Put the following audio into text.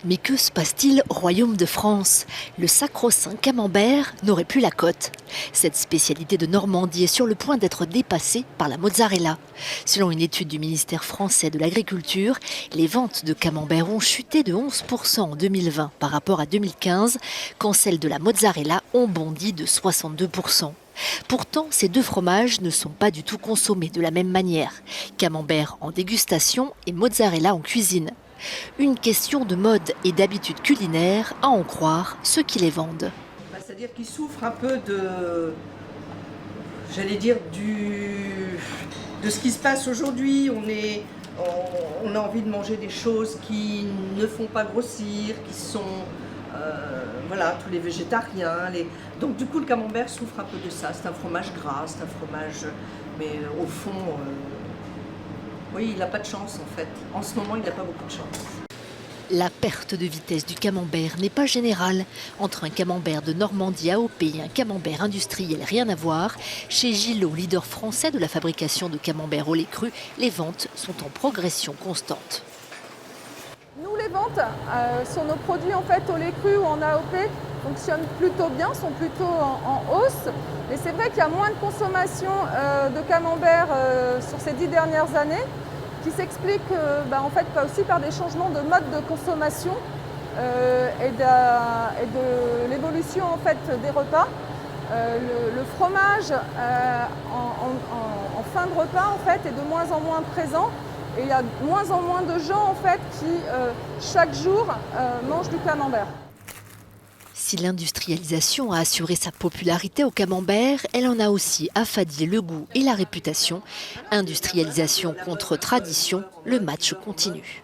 Mais que se passe-t-il au Royaume de France? Le sacro-saint camembert n'aurait plus la cote. Cette spécialité de Normandie est sur le point d'être dépassée par la mozzarella. Selon une étude du ministère français de l'Agriculture, les ventes de camembert ont chuté de 11% en 2020 par rapport à 2015, quand celles de la mozzarella ont bondi de 62%. Pourtant, ces deux fromages ne sont pas du tout consommés de la même manière. Camembert en dégustation et mozzarella en cuisine. Une question de mode et d'habitude culinaire, à en croire ceux qui les vendent. C'est-à-dire qu'ils souffrent un peu de, j'allais dire, de ce qui se passe aujourd'hui. On a envie de manger des choses qui ne font pas grossir, qui sont, voilà, tous les végétariens. Donc du coup, le camembert souffre un peu de ça. C'est un fromage gras, c'est un fromage, mais au fond, oui, il n'a pas de chance en fait. En ce moment, il n'a pas beaucoup de chance. La perte de vitesse du camembert n'est pas générale. Entre un camembert de Normandie AOP et un camembert industriel, rien à voir. Chez Gillot, leader français de la fabrication de camembert au lait cru, les ventes sont en progression constante. Nous, les ventes sur nos produits en fait, au lait cru ou en AOP fonctionnent plutôt bien, sont plutôt en hausse. Mais c'est vrai qu'il y a moins de consommation de camembert sur ces 10 dernières années, qui s'explique en fait, aussi par des changements de mode de consommation et de l'évolution en fait, des repas. Le fromage en fin de repas en fait, est de moins en moins présent et il y a de moins en moins de gens en fait, qui chaque jour mangent du camembert. Si l'industrialisation a assuré sa popularité au camembert, elle en a aussi affadi le goût et la réputation. Industrialisation contre tradition, le match continue.